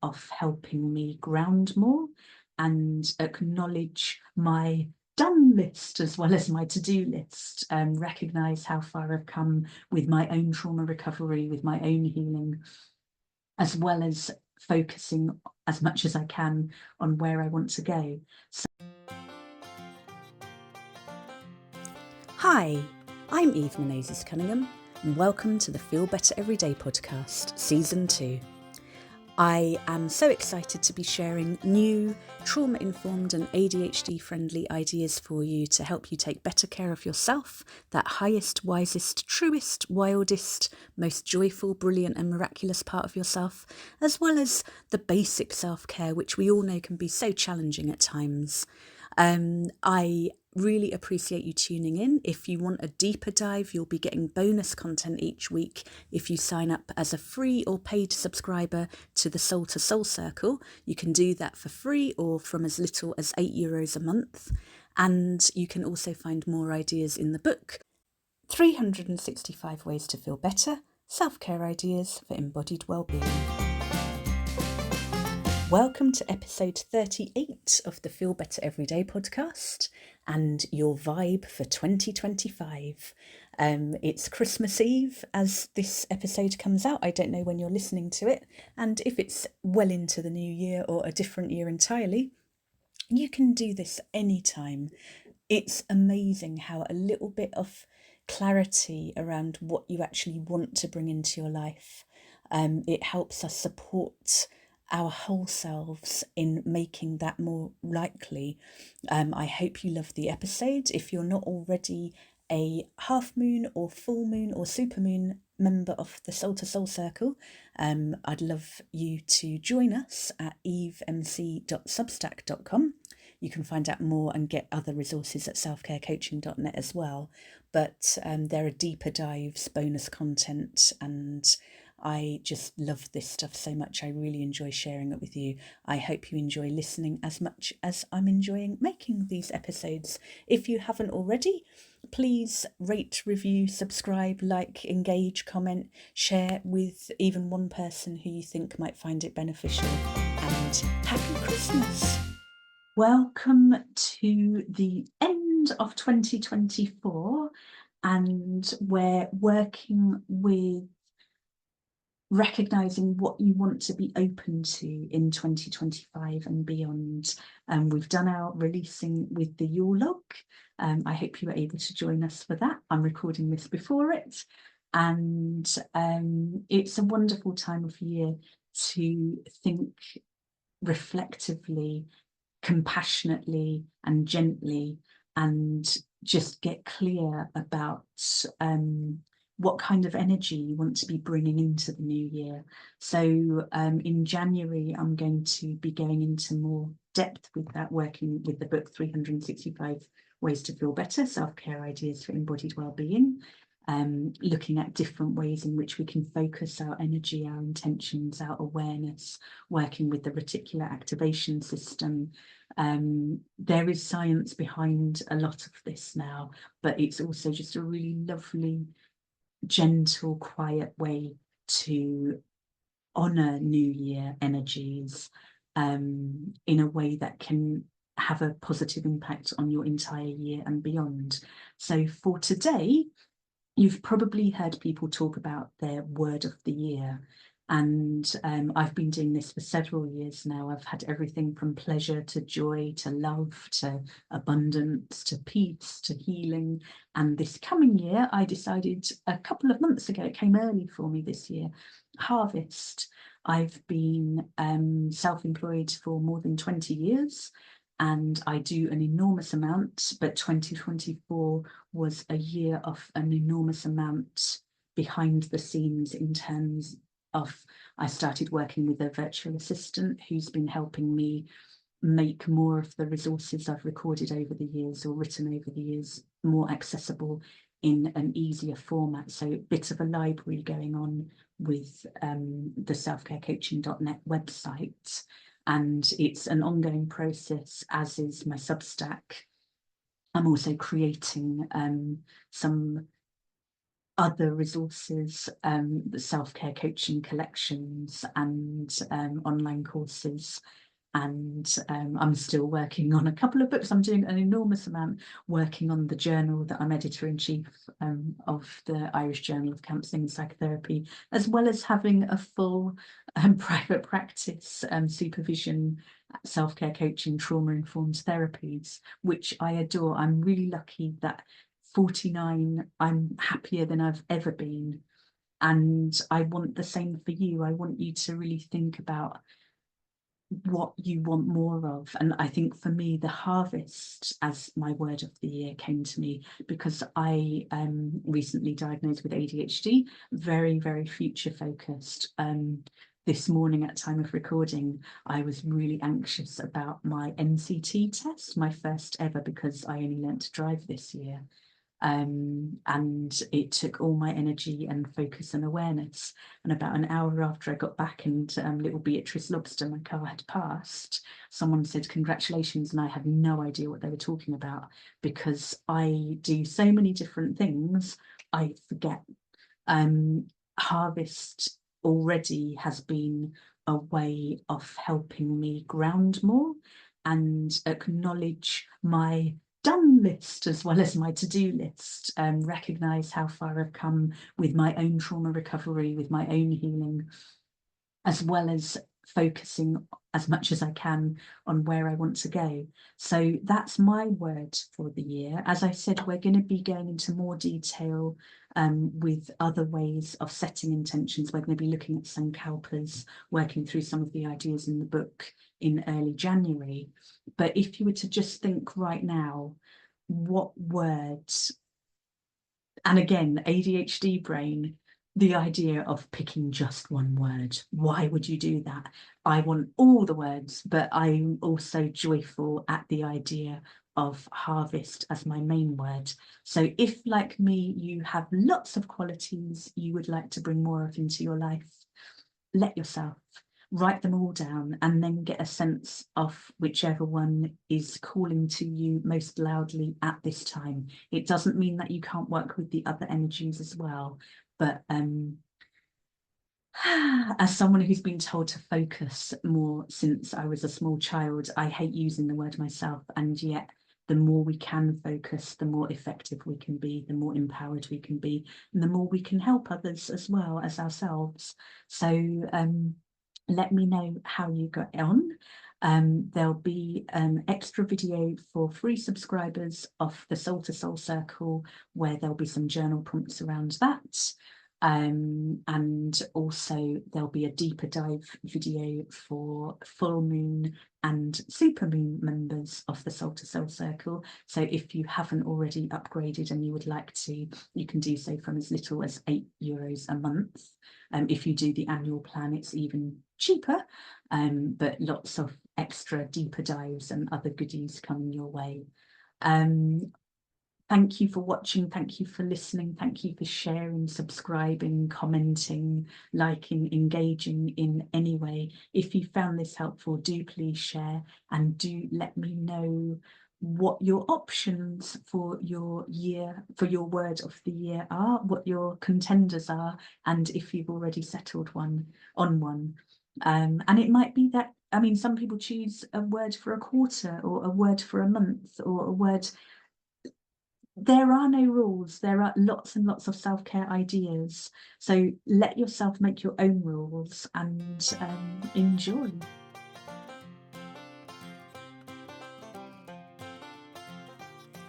of helping me ground more and acknowledge my done list as well as my to-do list, recognise how far I've come with my own trauma recovery, with my own healing, as well as focusing as much as I can on where I want to go. Hi, I'm Eve Menezes Cunningham, and welcome to the Feel Better Everyday podcast, Season 2. I am so excited to be sharing new, trauma-informed and ADHD-friendly ideas for you to help you take better care of yourself, that highest, wisest, truest, wildest, most joyful, brilliant and miraculous part of yourself, as well as the basic self-care, which we all know can be so challenging at times. I really appreciate you tuning in. If you want a deeper dive, you'll be getting bonus content each week if you sign up as a free or paid subscriber to the Soul to Soul Circle. You can do that for free or from as little as €8 a month. And you can also find more ideas in the book, 365 Ways to Feel Better, Self-Care Ideas for Embodied Wellbeing. Welcome to episode 38 of the Feel Better Everyday podcast and your vibe for 2025. It's Christmas Eve as this episode comes out. I don't know when you're listening to it, and if it's well into the new year or a different year entirely, you can do this anytime. It's amazing how a little bit of clarity around what you actually want to bring into your life, it helps us support our whole selves in making that more likely. I hope you love the episode. If you're not already a half moon or full moon or super moon member of the Soul to Soul Circle, I'd love you to join us at evemc.substack.com. You can find out more and get other resources at selfcarecoaching.net as well. But there are deeper dives, bonus content, and I just love this stuff so much. I really enjoy sharing it with you. I hope you enjoy listening as much as I'm enjoying making these episodes. If you haven't already, please rate, review, subscribe, like, engage, comment, share with even one person who you think might find it beneficial. And happy Christmas! Welcome to the end of 2024, and we're working with recognising what you want to be open to in 2025 and beyond. We've done our releasing with the Yule log. I hope you were able to join us for that. I'm recording this before it, and it's a wonderful time of year to think reflectively, compassionately and gently, and just get clear about what kind of energy you want to be bringing into the new year. So in January, I'm going to be going into more depth with that, working with the book 365 Ways to Feel Better, Self-Care Ideas for Embodied Wellbeing, looking at different ways in which we can focus our energy, our intentions, our awareness, working with the reticular activation system. There is science behind a lot of this now, but it's also just a really lovely, gentle, quiet way to honour New Year energies in a way that can have a positive impact on your entire year and beyond. So for today, you've probably heard people talk about their word of the year. And I've been doing this for several years now. I've had everything from pleasure to joy to love to abundance to peace to healing. And this coming year, I decided a couple of months ago, it came early for me this year, harvest. I've been self-employed for more than 20 years. And I do an enormous amount, but 2024 was a year of an enormous amount behind the scenes in terms of, I started working with a virtual assistant who's been helping me make more of the resources I've recorded over the years or written over the years more accessible in an easier format. So a bit of a library going on with the selfcarecoaching.net website. And it's an ongoing process, as is my Substack. I'm also creating some other resources, the self-care coaching collections and online courses. And I'm still working on a couple of books. I'm doing an enormous amount working on the journal that I'm editor-in-chief of the Irish Journal of Counselling and Psychotherapy, as well as having a full private practice supervision, self-care coaching, trauma-informed therapies, which I adore. I'm really lucky that 49, I'm happier than I've ever been. And I want the same for you. I want you to really think about what you want more of. And I think for me, the harvest as my word of the year came to me because I recently diagnosed with ADHD, very, very future focused. This morning at time of recording, I was really anxious about my NCT test, my first ever, because I only learnt to drive this year. And it took all my energy and focus and awareness. And about an hour after I got back and little Beatrice Lobster, my car, had passed, someone said, "Congratulations." And I had no idea what they were talking about because I do so many different things, I forget. Harvest already has been a way of helping me ground more and acknowledge my done list as well as my to-do list, recognise how far I've come with my own trauma recovery, with my own healing, as well as focusing as much as I can on where I want to go. So that's my word for the year. As I said, we're going to be going into more detail with other ways of setting intentions. We're going to be looking at Sankalpas, working through some of the ideas in the book in early January. But if you were to just think right now, what words, and again, ADHD brain, the idea of picking just one word, why would you do that? I want all the words, but I'm also joyful at the idea of harvest as my main word. So if, like me, you have lots of qualities you would like to bring more of into your life, let yourself write them all down and then get a sense of whichever one is calling to you most loudly at this time. It doesn't mean that you can't work with the other energies as well, but as someone who's been told to focus more since I was a small child, I hate using the word myself, and yet the more we can focus, the more effective we can be, the more empowered we can be, and the more we can help others as well as ourselves. So let me know how you got on. There'll be an extra video for free subscribers of the Soul to Soul Circle, where there'll be some journal prompts around that. And also there'll be a deeper dive video for full moon and super moon members of the Soul to Soul Circle. So if you haven't already upgraded and you would like to, you can do so from as little as €8 a month. If you do the annual plan, it's even cheaper, but lots of extra deeper dives and other goodies coming your way. Thank you for watching, thank you for listening, thank you for sharing, subscribing, commenting, liking, engaging in any way. If you found this helpful, do please share and do let me know what your options for your year, for your word of the year are, what your contenders are, and if you've already settled on one. And it might be that, I mean, some people choose a word for a quarter or a word for a month or a word. There are no rules. There are lots and lots of self-care ideas. So let yourself make your own rules and enjoy.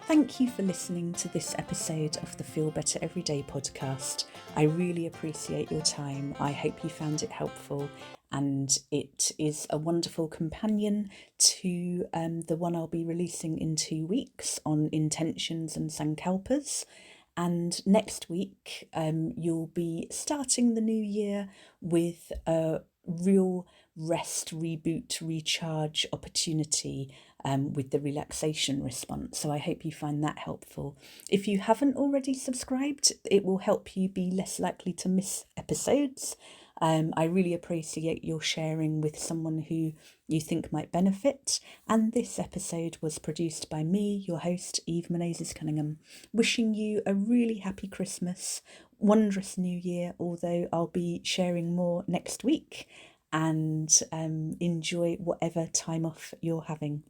Thank you for listening to this episode of the Feel Better Everyday podcast. I really appreciate your time. I hope you found it helpful, and it is a wonderful companion to the one I'll be releasing in 2 weeks on intentions and sankalpas. And next week, you'll be starting the new year with a real rest, reboot, recharge opportunity with the relaxation response. So I hope you find that helpful. If you haven't already subscribed, it will help you be less likely to miss episodes. I really appreciate your sharing with someone who you think might benefit. And this episode was produced by me, your host, Eve Menezes Cunningham, wishing you a really happy Christmas wondrous new year, although I'll be sharing more next week, and enjoy whatever time off you're having.